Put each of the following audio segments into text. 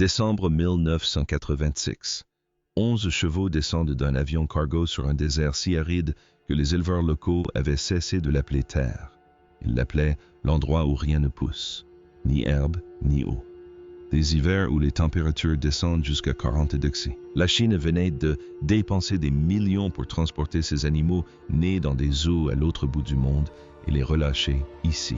Décembre 1986. 11 chevaux descendent d'un avion cargo sur un désert si aride que les éleveurs locaux avaient cessé de l'appeler terre. Ils l'appelaient l'endroit où rien ne pousse, ni herbe, ni eau. Des hivers où les températures descendent jusqu'à 40 degrés. La Chine venait de dépenser des millions pour transporter ces animaux nés dans des zoos à l'autre bout du monde et les relâcher ici.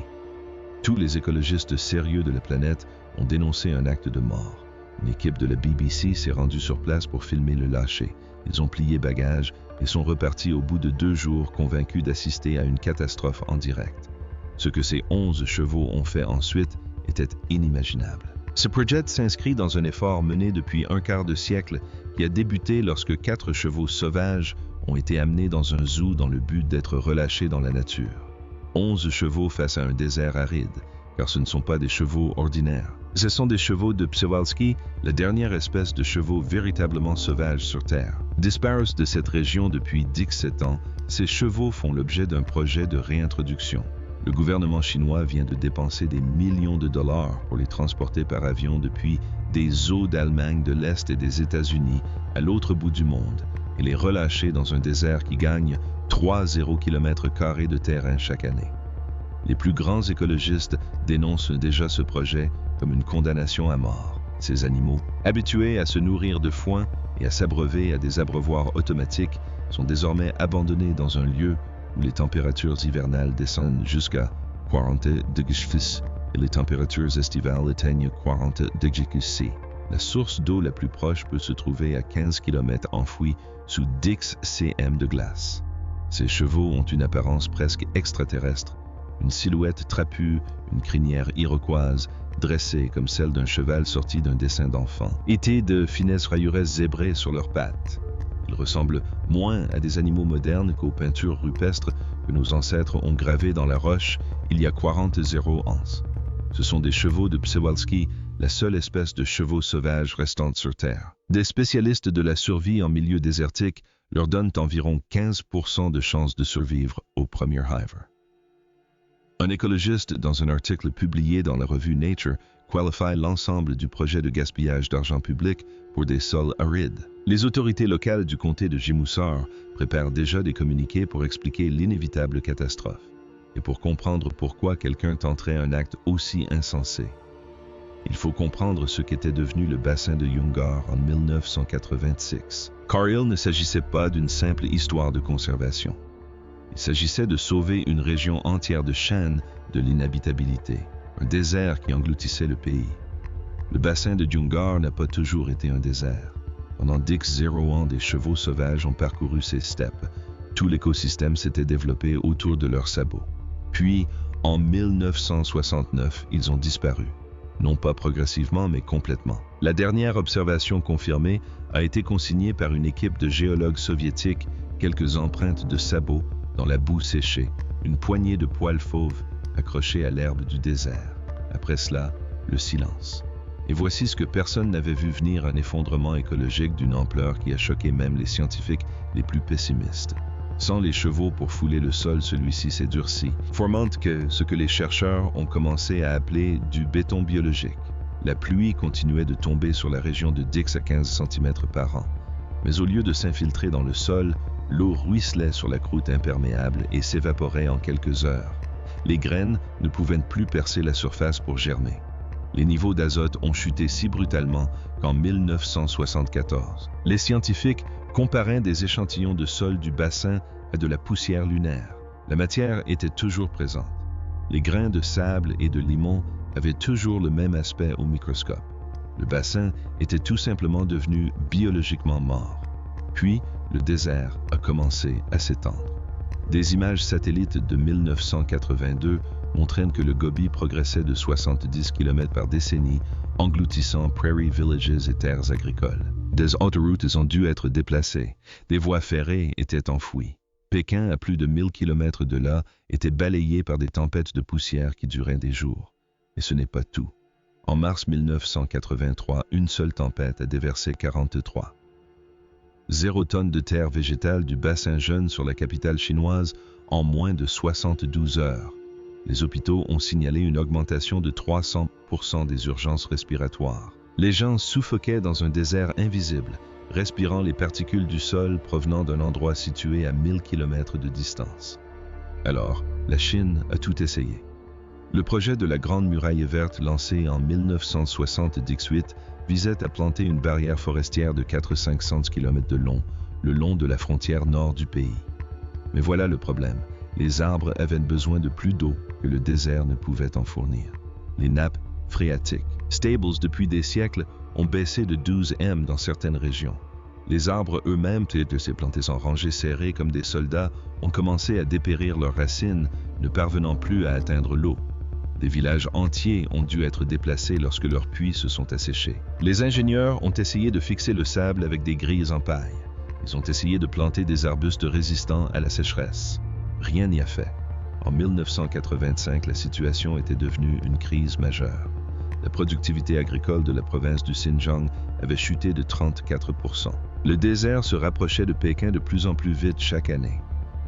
Tous les écologistes sérieux de la planète ont dénoncé un acte de mort. Une équipe de la BBC s'est rendue sur place pour filmer le lâcher. Ils ont plié bagages et sont repartis au bout de 2 jours convaincus d'assister à une catastrophe en direct. Ce que ces 11 chevaux ont fait ensuite était inimaginable. Ce projet s'inscrit dans un effort mené depuis un quart de siècle qui a débuté lorsque 4 chevaux sauvages ont été amenés dans un zoo dans le but d'être relâchés dans la nature. 11 chevaux face à un désert aride, car ce ne sont pas des chevaux ordinaires. Ce sont des chevaux de Przewalski, la dernière espèce de chevaux véritablement sauvages sur Terre. Disparus de cette région depuis 17 ans, ces chevaux font l'objet d'un projet de réintroduction. Le gouvernement chinois vient de dépenser des millions de dollars pour les transporter par avion depuis des zoos d'Allemagne, de l'Est et des États-Unis à l'autre bout du monde et les relâcher dans un désert qui gagne 3,0 km² de terrain chaque année. Les plus grands écologistes dénoncent déjà ce projet comme une condamnation à mort. Ces animaux, habitués à se nourrir de foin et à s'abreuver à des abreuvoirs automatiques, sont désormais abandonnés dans un lieu où les températures hivernales descendent jusqu'à 40 degrés et les températures estivales atteignent 40 degrés. La source d'eau la plus proche peut se trouver à 15 km enfouie sous 10 cm de glace. Ces chevaux ont une apparence presque extraterrestre, une silhouette trapue, une crinière iroquoise, dressée comme celle d'un cheval sorti d'un dessin d'enfant, étés de finesses rayures zébrées sur leurs pattes. Ils ressemblent moins à des animaux modernes qu'aux peintures rupestres que nos ancêtres ont gravées dans la roche il y a 40 ans. Ce sont des chevaux de Przewalski, la seule espèce de chevaux sauvages restante sur Terre. Des spécialistes de la survie en milieu désertique leur donnent environ 15% de chances de survivre au premier hiver. Un écologiste, dans un article publié dans la revue Nature, qualifie l'ensemble du projet de gaspillage d'argent public pour des sols arides. Les autorités locales du comté de Jimoussar préparent déjà des communiqués pour expliquer l'inévitable catastrophe et pour comprendre pourquoi quelqu'un tenterait un acte aussi insensé. Il faut comprendre ce qu'était devenu le bassin de Yungar en 1986. Car il ne s'agissait pas d'une simple histoire de conservation. Il s'agissait de sauver une région entière de chênes de l'inhabitabilité, un désert qui engloutissait le pays. Le bassin de Yungar n'a pas toujours été un désert. Pendant 10 ans, des chevaux sauvages ont parcouru ces steppes. Tout l'écosystème s'était développé autour de leurs sabots. Puis, en 1969, ils ont disparu. Non pas progressivement, mais complètement. La dernière observation confirmée a été consignée par une équipe de géologues soviétiques, quelques empreintes de sabots dans la boue séchée, une poignée de poils fauves accrochés à l'herbe du désert. Après cela, le silence. Et voici ce que personne n'avait vu venir, un effondrement écologique d'une ampleur qui a choqué même les scientifiques les plus pessimistes. Sans les chevaux pour fouler le sol, celui-ci s'est durci, formant ce que les chercheurs ont commencé à appeler du béton biologique. La pluie continuait de tomber sur la région de 10 à 15 cm par an. Mais au lieu de s'infiltrer dans le sol, l'eau ruisselait sur la croûte imperméable et s'évaporait en quelques heures. Les graines ne pouvaient plus percer la surface pour germer. Les niveaux d'azote ont chuté si brutalement qu'en 1974, les scientifiques comparaient des échantillons de sol du bassin à de la poussière lunaire. La matière était toujours présente. Les grains de sable et de limon avaient toujours le même aspect au microscope. Le bassin était tout simplement devenu biologiquement mort. Puis, le désert a commencé à s'étendre. Des images satellites de 1982 montraient que le Gobi progressait de 70 km par décennie, engloutissant prairie villages et terres agricoles. Des autoroutes ont dû être déplacées. Des voies ferrées étaient enfouies. Pékin, à plus de 1000 km de là, était balayé par des tempêtes de poussière qui duraient des jours. Et ce n'est pas tout. En mars 1983, une seule tempête a déversé 43 0 tonnes de terre végétale du bassin jeune sur la capitale chinoise en moins de 72 heures. Les hôpitaux ont signalé une augmentation de 300% des urgences respiratoires. Les gens suffoquaient dans un désert invisible, respirant les particules du sol provenant d'un endroit situé à 1000 km de distance. Alors, la Chine a tout essayé. Le projet de la Grande Muraille Verte lancé en 1978 visait à planter une barrière forestière de 400-500 km de long, le long de la frontière nord du pays. Mais voilà le problème, les arbres avaient besoin de plus d'eau que le désert ne pouvait en fournir. Les nappes phréatiques, stables depuis des siècles, ont baissé de 12 m dans certaines régions. Les arbres eux-mêmes, de ces plantés en rangées serrées comme des soldats, ont commencé à dépérir leurs racines, ne parvenant plus à atteindre l'eau. Des villages entiers ont dû être déplacés lorsque leurs puits se sont asséchés. Les ingénieurs ont essayé de fixer le sable avec des grilles en paille. Ils ont essayé de planter des arbustes résistants à la sécheresse. Rien n'y a fait. En 1985, la situation était devenue une crise majeure. La productivité agricole de la province du Xinjiang avait chuté de 34%. Le désert se rapprochait de Pékin de plus en plus vite chaque année.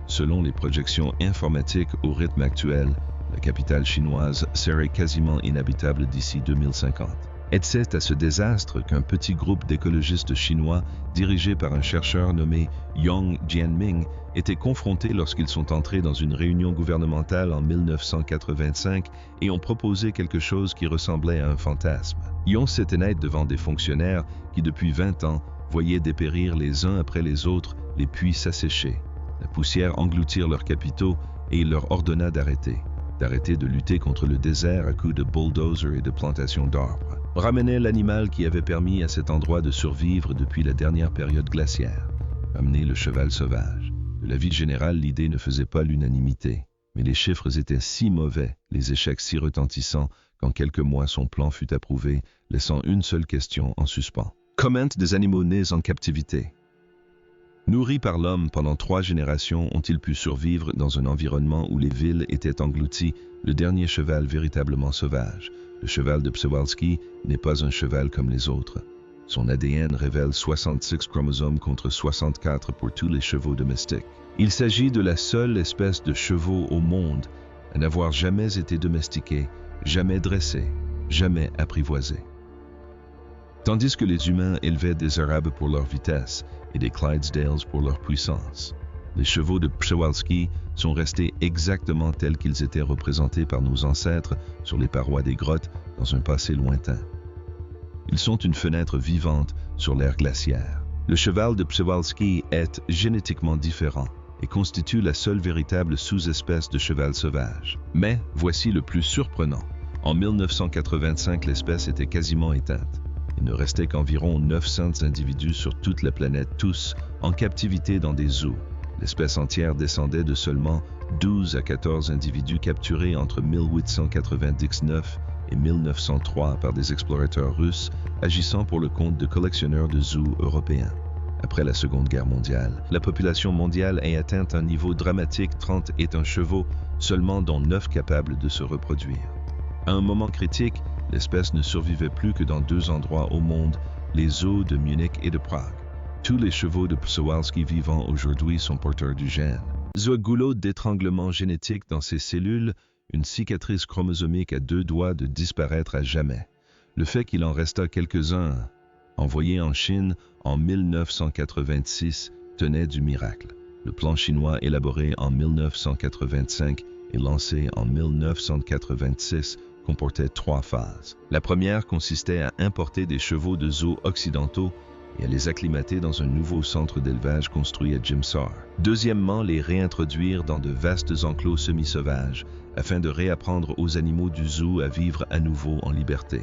Selon les projections informatiques au rythme actuel, la capitale chinoise serait quasiment inhabitable d'ici 2050. Et c'est à ce désastre qu'un petit groupe d'écologistes chinois, dirigé par un chercheur nommé Yang Jianming, était confronté lorsqu'ils sont entrés dans une réunion gouvernementale en 1985 et ont proposé quelque chose qui ressemblait à un fantasme. Yang s'était net devant des fonctionnaires qui, depuis 20 ans, voyaient dépérir les uns après les autres les puits s'assécher, la poussière engloutir leurs capitaux, et il leur ordonna d'arrêter de lutter contre le désert à coups de bulldozers et de plantations d'arbres. Ramener l'animal qui avait permis à cet endroit de survivre depuis la dernière période glaciaire. Ramener le cheval sauvage. De la vie générale, l'idée ne faisait pas l'unanimité, mais les chiffres étaient si mauvais, les échecs si retentissants, qu'en quelques mois son plan fut approuvé, laissant une seule question en suspens. Comment des animaux nés en captivité? Nourris par l'homme pendant 3 générations, ont-ils pu survivre dans un environnement où les villes étaient englouties, le dernier cheval véritablement sauvage? Le cheval de Przewalski n'est pas un cheval comme les autres. Son ADN révèle 66 chromosomes contre 64 pour tous les chevaux domestiques. Il s'agit de la seule espèce de chevaux au monde à n'avoir jamais été domestiquée, jamais dressée, jamais apprivoisée. Tandis que les humains élevaient des Arabes pour leur vitesse et des Clydesdales pour leur puissance. Les chevaux de Przewalski sont restés exactement tels qu'ils étaient représentés par nos ancêtres sur les parois des grottes dans un passé lointain. Ils sont une fenêtre vivante sur l'ère glaciaire. Le cheval de Przewalski est génétiquement différent et constitue la seule véritable sous-espèce de cheval sauvage. Mais voici le plus surprenant. En 1985, l'espèce était quasiment éteinte. Il ne restait qu'environ 900 individus sur toute la planète, tous en captivité dans des zoos. L'espèce entière descendait de seulement 12 à 14 individus capturés entre 1899 et 1903 par des explorateurs russes agissant pour le compte de collectionneurs de zoos européens. Après la Seconde Guerre mondiale, la population mondiale a atteint un niveau dramatique, 30 et un chevaux, seulement dont 9 capables de se reproduire. À un moment critique, l'espèce ne survivait plus que dans 2 endroits au monde, les zoos de Munich et de Prague. Tous les chevaux de Przewalski vivants aujourd'hui sont porteurs du gène. Un goulot d'étranglement génétique dans ces cellules, une cicatrice chromosomique à 2 doigts de disparaître à jamais. Le fait qu'il en resta quelques-uns, envoyés en Chine en 1986, tenait du miracle. Le plan chinois élaboré en 1985 et lancé en 1986 comportait 3 phases. La première consistait à importer des chevaux de zoo occidentaux et à les acclimater dans un nouveau centre d'élevage construit à Jimsar. Deuxièmement, les réintroduire dans de vastes enclos semi-sauvages afin de réapprendre aux animaux du zoo à vivre à nouveau en liberté.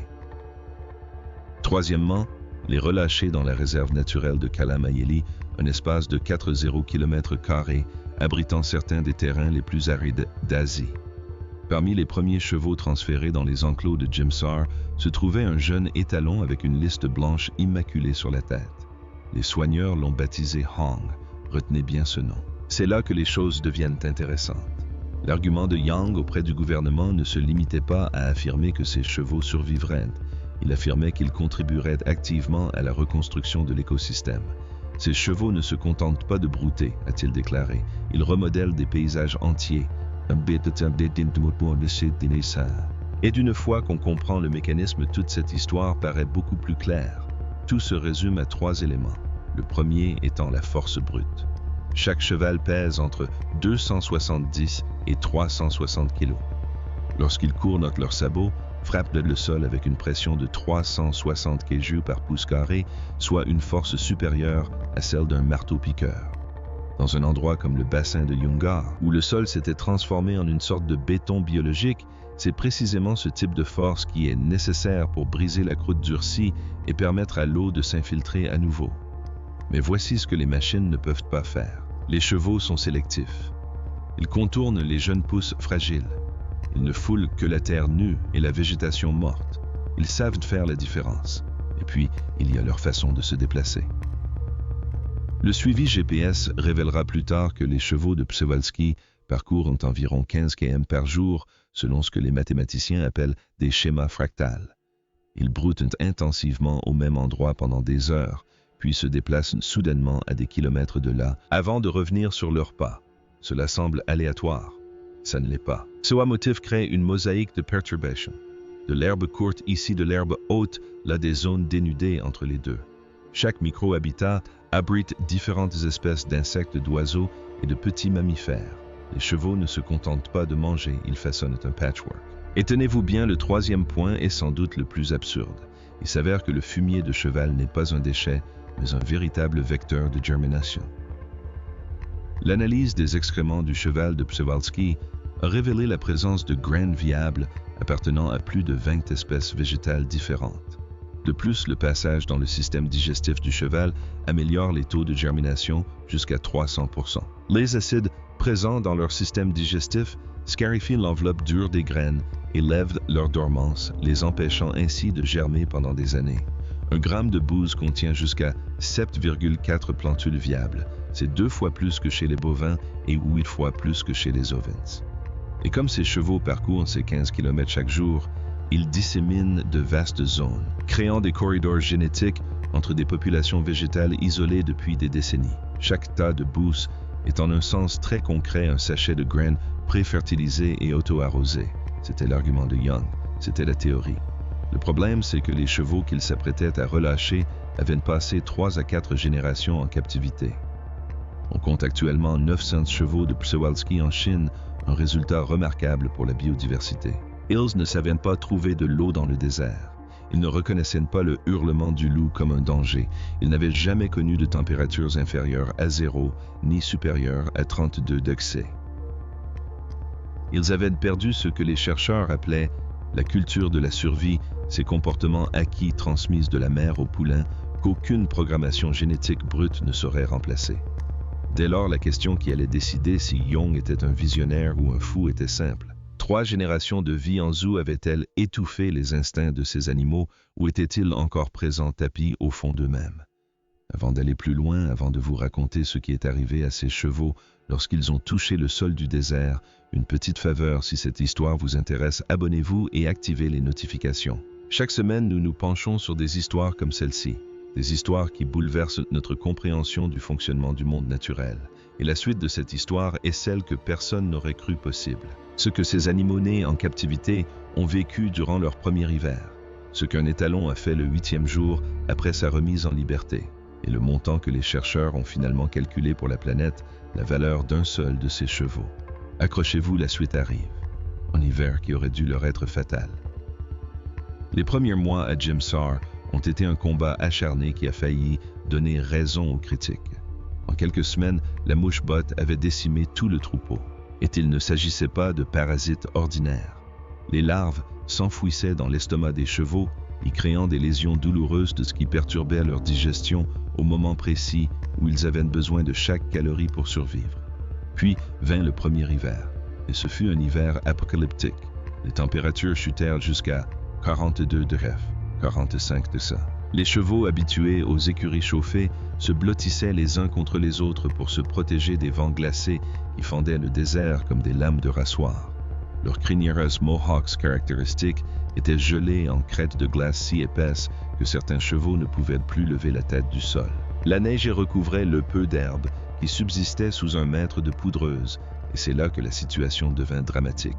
Troisièmement, les relâcher dans la réserve naturelle de Kalamayeli, un espace de 40 km² abritant certains des terrains les plus arides d'Asie. Parmi les premiers chevaux transférés dans les enclos de Jimsar se trouvait un jeune étalon avec une liste blanche immaculée sur la tête. Les soigneurs l'ont baptisé Hong, retenez bien ce nom. C'est là que les choses deviennent intéressantes. L'argument de Yang auprès du gouvernement ne se limitait pas à affirmer que ces chevaux survivraient. Il affirmait qu'ils contribueraient activement à la reconstruction de l'écosystème. Ces chevaux ne se contentent pas de brouter, a-t-il déclaré. Ils remodèlent des paysages entiers. Et d'une fois qu'on comprend le mécanisme, toute cette histoire paraît beaucoup plus claire. Tout se résume à 3 éléments. Le premier étant la force brute. Chaque cheval pèse entre 270 et 360 kg. Lorsqu'ils courent, leurs sabots frappent le sol avec une pression de 360 kg par pouce carré, soit une force supérieure à celle d'un marteau-piqueur. Dans un endroit comme le bassin de Yungar, où le sol s'était transformé en une sorte de béton biologique, c'est précisément ce type de force qui est nécessaire pour briser la croûte durcie et permettre à l'eau de s'infiltrer à nouveau. Mais voici ce que les machines ne peuvent pas faire. Les chevaux sont sélectifs. Ils contournent les jeunes pousses fragiles. Ils ne foulent que la terre nue et la végétation morte. Ils savent faire la différence. Et puis, il y a leur façon de se déplacer. Le suivi GPS révélera plus tard que les chevaux de Przewalski parcourent environ 15 km par jour, selon ce que les mathématiciens appellent des schémas fractales. Ils broutent intensivement au même endroit pendant des heures, puis se déplacent soudainement à des kilomètres de là, avant de revenir sur leurs pas. Cela semble aléatoire. Ça ne l'est pas. Ce motif crée une mosaïque de perturbations. De l'herbe courte ici, de l'herbe haute, là des zones dénudées entre les deux. Chaque micro-habitat abrite différentes espèces d'insectes, d'oiseaux et de petits mammifères. Les chevaux ne se contentent pas de manger, ils façonnent un patchwork. Et tenez-vous bien, le troisième point est sans doute le plus absurde. Il s'avère que le fumier de cheval n'est pas un déchet, mais un véritable vecteur de germination. L'analyse des excréments du cheval de Przewalski a révélé la présence de graines viables appartenant à plus de 20 espèces végétales différentes. De plus, le passage dans le système digestif du cheval améliore les taux de germination jusqu'à 300%. Les acides présents dans leur système digestif scarifient l'enveloppe dure des graines et lèvent leur dormance, les empêchant ainsi de germer pendant des années. Un gramme de bouse contient jusqu'à 7,4 plantules viables. C'est 2 fois plus que chez les bovins et 8 fois plus que chez les ovins. Et comme ces chevaux parcourent ces 15 km chaque jour, ils disséminent de vastes zones, créant des corridors génétiques entre des populations végétales isolées depuis des décennies. Chaque tas de bouse est en un sens très concret un sachet de graines pré-fertilisées et auto-arrosées. C'était l'argument de Young, c'était la théorie. Le problème, c'est que les chevaux qu'ils s'apprêtaient à relâcher avaient passé 3 à 4 générations en captivité. On compte actuellement 900 chevaux de Przewalski en Chine, un résultat remarquable pour la biodiversité. Ils ne savaient pas trouver de l'eau dans le désert. Ils ne reconnaissaient pas le hurlement du loup comme un danger. Ils n'avaient jamais connu de températures inférieures à 0, ni supérieures à 32 degrés. Ils avaient perdu ce que les chercheurs appelaient la culture de la survie, ces comportements acquis transmis de la mère au poulain qu'aucune programmation génétique brute ne saurait remplacer. Dès lors, la question qui allait décider si Young était un visionnaire ou un fou était simple. 3 générations de vie en zoo avaient-elles étouffé les instincts de ces animaux ou étaient-ils encore présents tapis au fond d'eux-mêmes? Avant d'aller plus loin, avant de vous raconter ce qui est arrivé à ces chevaux lorsqu'ils ont touché le sol du désert, une petite faveur, si cette histoire vous intéresse, abonnez-vous et activez les notifications. Chaque semaine, nous nous penchons sur des histoires comme celle-ci, des histoires qui bouleversent notre compréhension du fonctionnement du monde naturel. Et la suite de cette histoire est celle que personne n'aurait cru possible. Ce que ces animaux nés en captivité ont vécu durant leur premier hiver, ce qu'un étalon a fait le 8e jour après sa remise en liberté, et le montant que les chercheurs ont finalement calculé pour la planète, la valeur d'un seul de ces chevaux. Accrochez-vous, la suite arrive. Un hiver qui aurait dû leur être fatal. Les premiers mois à Jimsar ont été un combat acharné qui a failli donner raison aux critiques. En quelques semaines, la mouche-botte avait décimé tout le troupeau. Et il ne s'agissait pas de parasites ordinaires. Les larves s'enfouissaient dans l'estomac des chevaux, y créant des lésions douloureuses de ce qui perturbait leur digestion au moment précis où ils avaient besoin de chaque calorie pour survivre. Puis vint le premier hiver, et ce fut un hiver apocalyptique. Les températures chutèrent jusqu'à 42 degrés, 45 de ça. Les chevaux habitués aux écuries chauffées se blottissaient les uns contre les autres pour se protéger des vents glacés qui fendaient le désert comme des lames de rasoir. Leurs crinières mohawks caractéristiques étaient gelées en crêtes de glace si épaisses que certains chevaux ne pouvaient plus lever la tête du sol. La neige y recouvrait le peu d'herbe qui subsistait sous un mètre de poudreuse, et c'est là que la situation devint dramatique.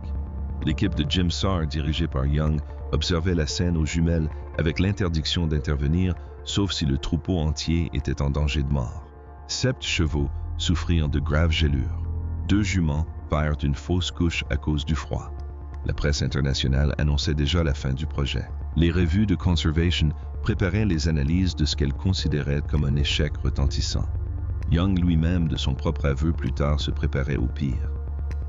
L'équipe de Jim Sarr, dirigée par Young, observait la scène aux jumelles avec l'interdiction d'intervenir, sauf si le troupeau entier était en danger de mort. 7 chevaux souffrirent de graves gelures. 2 juments firent une fausse couche à cause du froid. La presse internationale annonçait déjà la fin du projet. Les revues de Conservation préparaient les analyses de ce qu'elles considéraient comme un échec retentissant. Young lui-même, de son propre aveu plus tard, se préparait au pire.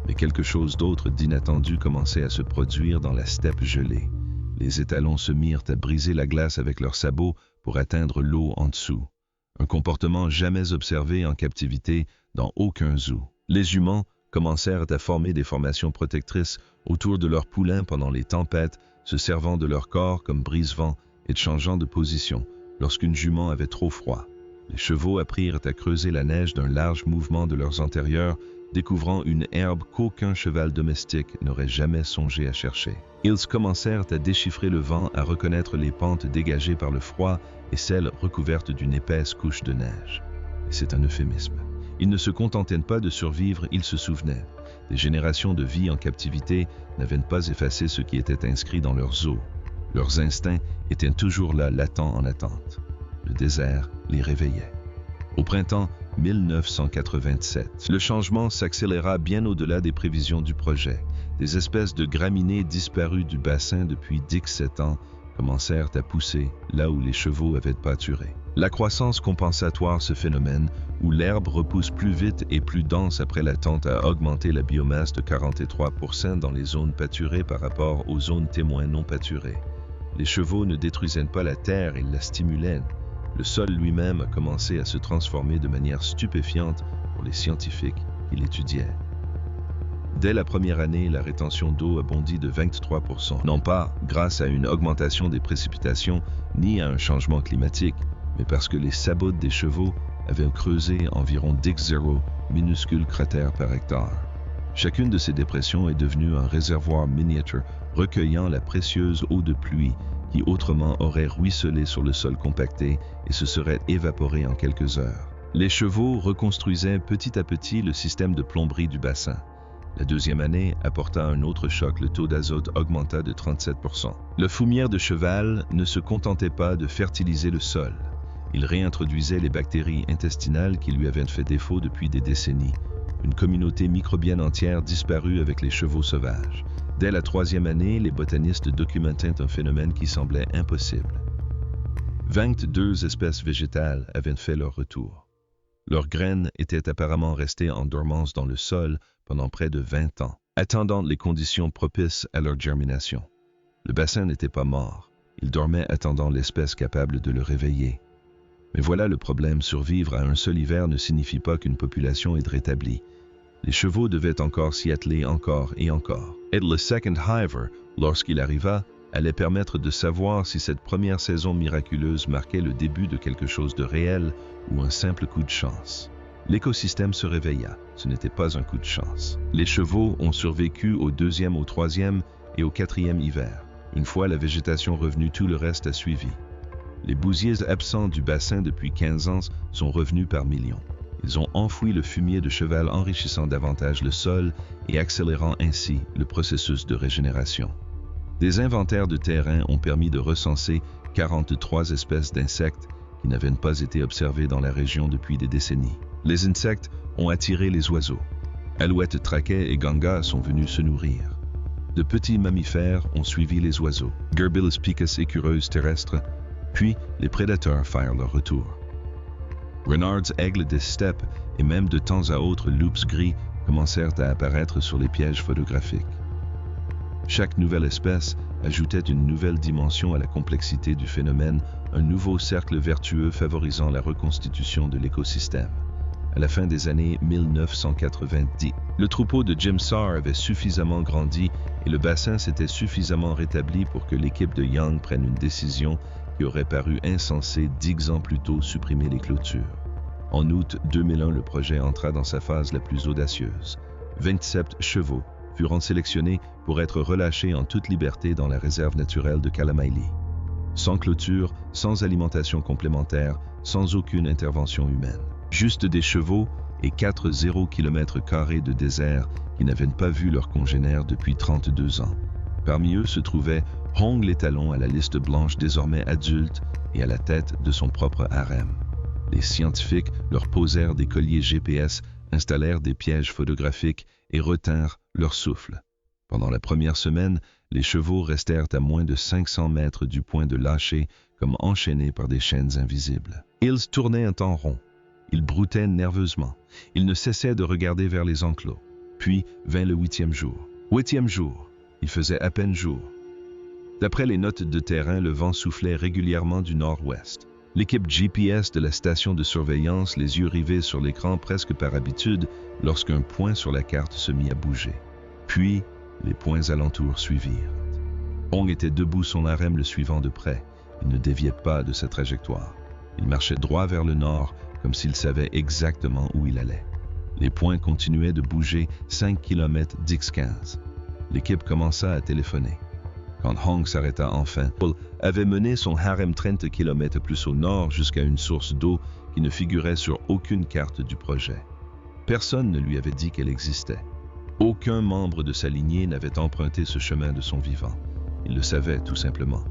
Mais quelque chose d'autre d'inattendu commençait à se produire dans la steppe gelée. Les étalons se mirent à briser la glace avec leurs sabots pour atteindre l'eau en dessous. Un comportement jamais observé en captivité dans aucun zoo. Les juments commencèrent à former des formations protectrices autour de leurs poulains pendant les tempêtes, se servant de leur corps comme brise-vent et changeant de position lorsqu'une jument avait trop froid. Les chevaux apprirent à creuser la neige d'un large mouvement de leurs antérieurs, découvrant une herbe qu'aucun cheval domestique n'aurait jamais songé à chercher. Ils commencèrent à déchiffrer le vent, à reconnaître les pentes dégagées par le froid et celles recouvertes d'une épaisse couche de neige. Et c'est un euphémisme. Ils ne se contentaient pas de survivre, ils se souvenaient. Des générations de vie en captivité n'avaient pas effacé ce qui était inscrit dans leurs os. Leurs instincts étaient toujours là, latents en attente. Le désert les réveillait. Au printemps 1987, le changement s'accéléra bien au-delà des prévisions du projet. Des espèces de graminées disparues du bassin depuis 17 ans commencèrent à pousser là où les chevaux avaient pâturé. La croissance compensatoire, ce phénomène, où l'herbe repousse plus vite et plus dense après la tonte, a augmenté la biomasse de 43% dans les zones pâturées par rapport aux zones témoins non pâturées. Les chevaux ne détruisaient pas la terre, ils la stimulaient. Le sol lui-même a commencé à se transformer de manière stupéfiante pour les scientifiques qui l'étudiaient. Dès la première année, la rétention d'eau a bondi de 23%, non pas grâce à une augmentation des précipitations ni à un changement climatique, mais parce que les sabots des chevaux avaient creusé environ 10 minuscules cratères par hectare. Chacune de ces dépressions est devenue un réservoir miniature recueillant la précieuse eau de pluie qui autrement aurait ruisselé sur le sol compacté et se serait évaporé en quelques heures. Les chevaux reconstruisaient petit à petit le système de plomberie du bassin. La deuxième année apporta un autre choc, le taux d'azote augmenta de 37%. Le fumier de cheval ne se contentait pas de fertiliser le sol. Il réintroduisait les bactéries intestinales qui lui avaient fait défaut depuis des décennies. Une communauté microbienne entière disparut avec les chevaux sauvages. Dès la troisième année, les botanistes documentaient un phénomène qui semblait impossible. 22 espèces végétales avaient fait leur retour. Leurs graines étaient apparemment restées en dormance dans le sol pendant près de 20 ans, attendant les conditions propices à leur germination. Le bassin n'était pas mort, il dormait attendant l'espèce capable de le réveiller. Mais voilà le problème, survivre à un seul hiver ne signifie pas qu'une population est rétablie. Les chevaux devaient encore s'y atteler encore et encore. Et le second hiver, lorsqu'il arriva, allait permettre de savoir si cette première saison miraculeuse marquait le début de quelque chose de réel ou un simple coup de chance. L'écosystème se réveilla, ce n'était pas un coup de chance. Les chevaux ont survécu au deuxième, au troisième et au quatrième hiver. Une fois la végétation revenue, tout le reste a suivi. Les bousiers absents du bassin depuis 15 ans sont revenus par millions. Ils ont enfoui le fumier de cheval, enrichissant davantage le sol et accélérant ainsi le processus de régénération. Des inventaires de terrain ont permis de recenser 43 espèces d'insectes qui n'avaient pas été observées dans la région depuis des décennies. Les insectes ont attiré les oiseaux. Alouettes, traquets et gangas sont venus se nourrir. De petits mammifères ont suivi les oiseaux. Gerbillus picus, écureuses terrestres, puis les prédateurs firent leur retour. Renards, aigles des steppes et même de temps à autre loups gris commencèrent à apparaître sur les pièges photographiques. Chaque nouvelle espèce ajoutait une nouvelle dimension à la complexité du phénomène, un nouveau cercle vertueux favorisant la reconstitution de l'écosystème. À la fin des années 1990, le troupeau de Jim Sarr avait suffisamment grandi et le bassin s'était suffisamment rétabli pour que l'équipe de Young prenne une décision qui aurait paru insensée 10 ans plus tôt, supprimer les clôtures. En août 2001, le projet entra dans sa phase la plus audacieuse. 27 chevaux furent sélectionnés pour être relâchés en toute liberté dans la réserve naturelle de Kalamaili. Sans clôture, sans alimentation complémentaire, sans aucune intervention humaine. Juste des chevaux et 4 km² de désert qui n'avaient pas vu leurs congénères depuis 32 ans. Parmi eux se trouvait Hong l'étalon à la liste blanche désormais adulte et à la tête de son propre harem. Les scientifiques leur posèrent des colliers GPS, installèrent des pièges photographiques et retinrent leur souffle. Pendant la première semaine, les chevaux restèrent à moins de 500 mètres du point de lâcher comme enchaînés par des chaînes invisibles. Ils tournaient un temps rond. Ils broutaient nerveusement. Ils ne cessaient de regarder vers les enclos. Puis vint le 8e jour. 8e jour. Il faisait à peine jour. D'après les notes de terrain, le vent soufflait régulièrement du nord-ouest. L'équipe GPS de la station de surveillance, les yeux rivés sur l'écran presque par habitude, lorsqu'un point sur la carte se mit à bouger. Puis, les points alentours suivirent. Hong était debout, son harem le suivant de près. Il ne déviait pas de sa trajectoire. Il marchait droit vers le nord, comme s'il savait exactement où il allait. Les points continuaient de bouger 5 km x15. L'équipe commença à téléphoner. Quand Hong s'arrêta enfin, Paul avait mené son harem 30 km plus au nord jusqu'à une source d'eau qui ne figurait sur aucune carte du projet. Personne ne lui avait dit qu'elle existait. Aucun membre de sa lignée n'avait emprunté ce chemin de son vivant. Il le savait tout simplement.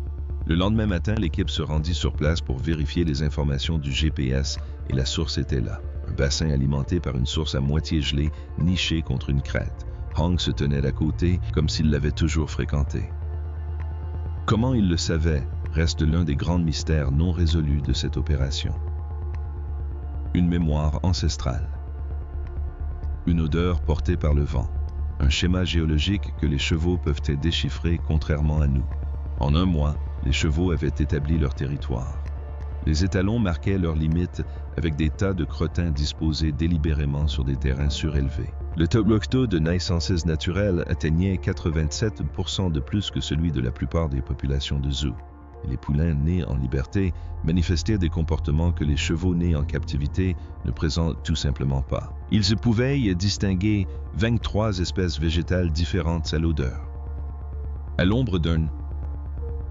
Le lendemain matin, l'équipe se rendit sur place pour vérifier les informations du GPS et la source était là. Un bassin alimenté par une source à moitié gelée, nichée contre une crête. Hong se tenait à côté comme s'il l'avait toujours fréquenté. Comment il le savait reste l'un des grands mystères non résolus de cette opération. Une mémoire ancestrale. Une odeur portée par le vent. Un schéma géologique que les chevaux peuvent déchiffrer contrairement à nous. En un mois, les chevaux avaient établi leur territoire. Les étalons marquaient leurs limites avec des tas de crottins disposés délibérément sur des terrains surélevés. Le taux de naissances naturelles atteignait 87% de plus que celui de la plupart des populations de zoo. Les poulains nés en liberté manifestaient des comportements que les chevaux nés en captivité ne présentent tout simplement pas. Il se pouvait y distinguer 23 espèces végétales différentes à l'odeur. À l'ombre d'un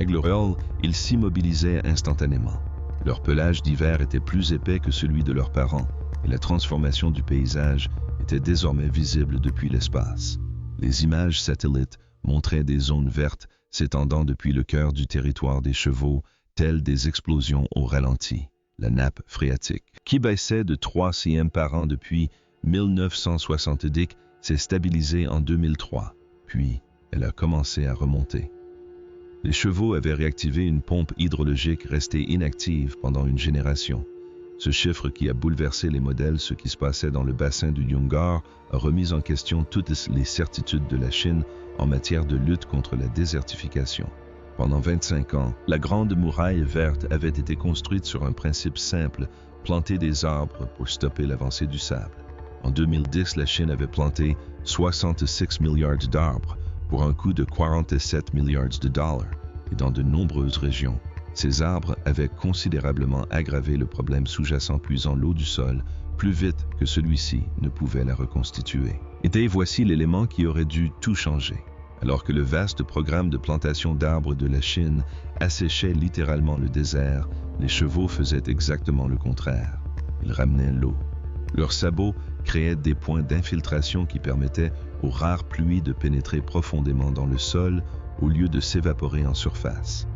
aigle royal, ils s'immobilisaient instantanément. Leur pelage d'hiver était plus épais que celui de leurs parents et la transformation du paysage était désormais visible depuis l'espace. Les images satellites montraient des zones vertes s'étendant depuis le cœur du territoire des chevaux, telles des explosions au ralenti. La nappe phréatique, qui baissait de 3 cm par an depuis 1970, s'est stabilisée en 2003, puis elle a commencé à remonter. Les chevaux avaient réactivé une pompe hydrologique restée inactive pendant une génération. Ce chiffre qui a bouleversé les modèles, ce qui se passait dans le bassin du Yungar, a remis en question toutes les certitudes de la Chine en matière de lutte contre la désertification. Pendant 25 ans, la Grande Muraille Verte avait été construite sur un principe simple, planter des arbres pour stopper l'avancée du sable. En 2010, la Chine avait planté 66 milliards d'arbres pour un coût de 47 milliards de dollars, et dans de nombreuses régions. Ces arbres avaient considérablement aggravé le problème sous-jacent puisant l'eau du sol plus vite que celui-ci ne pouvait la reconstituer. Et voici l'élément qui aurait dû tout changer. Alors que le vaste programme de plantation d'arbres de la Chine asséchait littéralement le désert, les chevaux faisaient exactement le contraire. Ils ramenaient l'eau. Leurs sabots créaient des points d'infiltration qui permettaient aux rares pluies de pénétrer profondément dans le sol au lieu de s'évaporer en surface.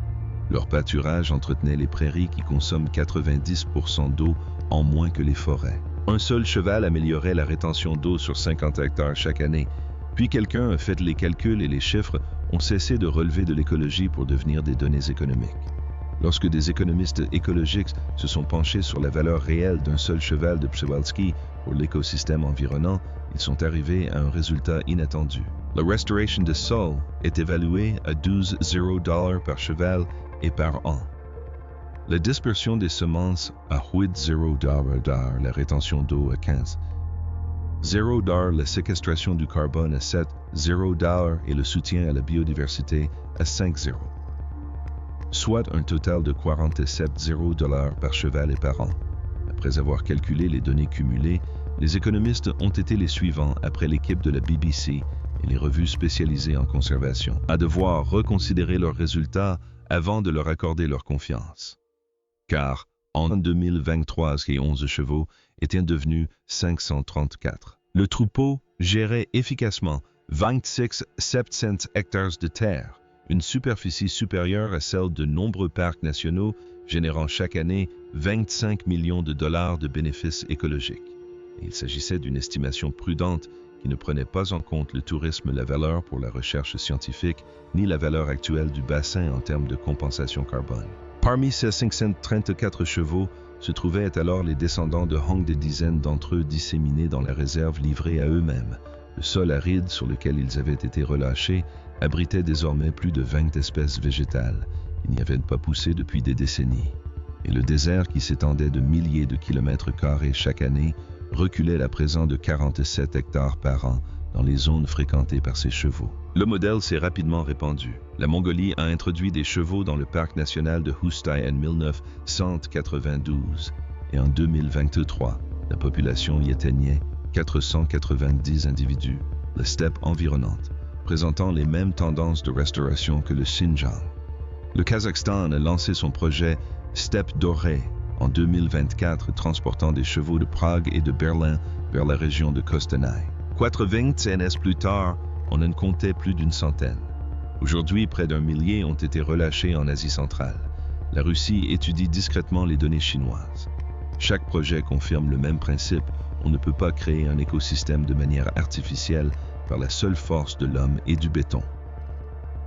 Leur pâturage entretenait les prairies qui consomment 90% d'eau en moins que les forêts. Un seul cheval améliorait la rétention d'eau sur 50 hectares chaque année, puis quelqu'un a fait les calculs et les chiffres ont cessé de relever de l'écologie pour devenir des données économiques. Lorsque des économistes écologiques se sont penchés sur la valeur réelle d'un seul cheval de Przewalski pour l'écosystème environnant, ils sont arrivés à un résultat inattendu. La restauration de sol est évaluée à $12 par cheval et par an. La dispersion des semences à $8, la rétention d'eau à 15. $0, la séquestration du carbone à 7, $0 et le soutien à la biodiversité à 5,0. Soit un total de 47 $0 par cheval et par an. Après avoir calculé les données cumulées, les économistes ont été les suivants après l'équipe de la BBC et les revues spécialisées en conservation, à devoir reconsidérer leurs résultats avant de leur accorder leur confiance. Car, En 2023, et 11 chevaux étaient devenus 534. Le troupeau gérait efficacement 26,7 hectares de terre, une superficie supérieure à celle de nombreux parcs nationaux, générant chaque année 25 millions de dollars de bénéfices écologiques. Il s'agissait d'une estimation prudente qui ne prenait pas en compte le tourisme, la valeur pour la recherche scientifique, ni la valeur actuelle du bassin en termes de compensation carbone. Parmi ces 534 chevaux se trouvaient alors les descendants de Hong, des dizaines d'entre eux disséminés dans la réserve livrée à eux-mêmes. Le sol aride sur lequel ils avaient été relâchés abritait désormais plus de 20 espèces végétales qui n'y avaient pas poussé depuis des décennies. Et le désert, qui s'étendait de milliers de kilomètres carrés chaque année, reculait à présent de 47 hectares par an dans les zones fréquentées par ces chevaux. Le modèle s'est rapidement répandu. La Mongolie a introduit des chevaux dans le parc national de Hustai en 1992 et en 2023, la population y atteignait 490 individus, la steppe environnante, présentant les mêmes tendances de restauration que le Xinjiang. Le Kazakhstan a lancé son projet Steppe dorée en 2024, transportant des chevaux de Prague et de Berlin vers la région de Kostanay. 80 ans plus tard, on en comptait plus d'une centaine. Aujourd'hui, près d'un millier ont été relâchés en Asie centrale. La Russie étudie discrètement les données chinoises. Chaque projet confirme le même principe: on ne peut pas créer un écosystème de manière artificielle par la seule force de l'homme et du béton.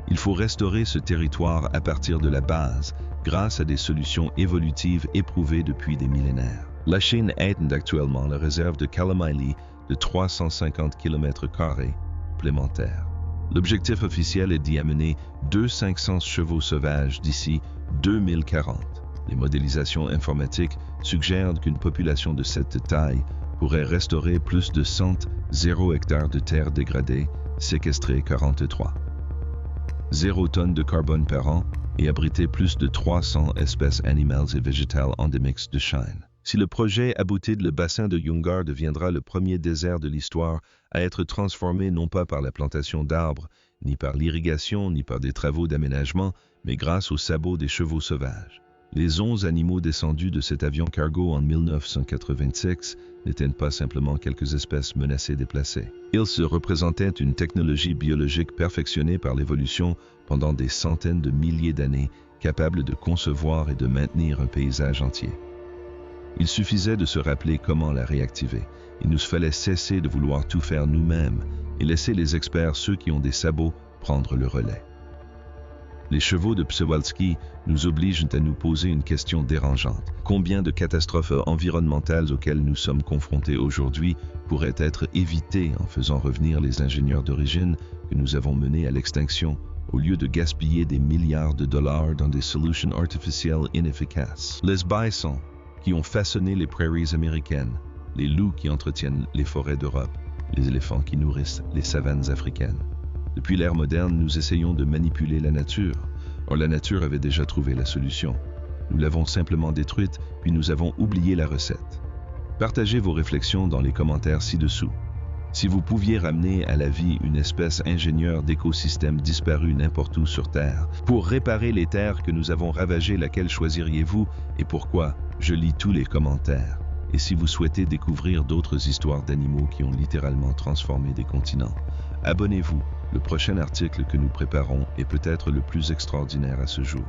Il faut restaurer ce territoire à partir de la base, grâce à des solutions évolutives éprouvées depuis des millénaires. La Chine étend actuellement la réserve de Kalamaili de 350 km² complémentaires. L'objectif officiel est d'y amener 500 chevaux sauvages d'ici 2040. Les modélisations informatiques suggèrent qu'une population de cette taille pourrait restaurer plus de 100 hectares de terre dégradée, séquestrer 43 0 tonnes de carbone par an et abriter plus de 300 espèces animales et végétales endémiques de Chine. Si le projet aboutit, le bassin de Yungar deviendra le premier désert de l'histoire à être transformé non pas par la plantation d'arbres, ni par l'irrigation, ni par des travaux d'aménagement, mais grâce aux sabots des chevaux sauvages. Les 11 animaux descendus de cet avion cargo en 1986 n'étaient pas simplement quelques espèces menacées déplacées. Ils se représentaient une technologie biologique perfectionnée par l'évolution pendant des centaines de milliers d'années, capable de concevoir et de maintenir un paysage entier. Il suffisait de se rappeler comment la réactiver. Il nous fallait cesser de vouloir tout faire nous-mêmes et laisser les experts, ceux qui ont des sabots, prendre le relais. Les chevaux de Przewalski nous obligent à nous poser une question dérangeante. Combien de catastrophes environnementales auxquelles nous sommes confrontés aujourd'hui pourraient être évitées en faisant revenir les ingénieurs d'origine que nous avons menés à l'extinction, au lieu de gaspiller des milliards de dollars dans des solutions artificielles inefficaces? Les bisons qui ont façonné les prairies américaines, les loups qui entretiennent les forêts d'Europe, les éléphants qui nourrissent les savanes africaines. Depuis l'ère moderne, nous essayons de manipuler la nature. Or, la nature avait déjà trouvé la solution. Nous l'avons simplement détruite, puis nous avons oublié la recette. Partagez vos réflexions dans les commentaires ci-dessous. Si vous pouviez ramener à la vie une espèce ingénieure d'écosystème disparu n'importe où sur Terre, pour réparer les terres que nous avons ravagées, laquelle choisiriez-vous et pourquoi? Je lis tous les commentaires. Et si vous souhaitez découvrir d'autres histoires d'animaux qui ont littéralement transformé des continents, abonnez-vous. Le prochain article que nous préparons est peut-être le plus extraordinaire à ce jour.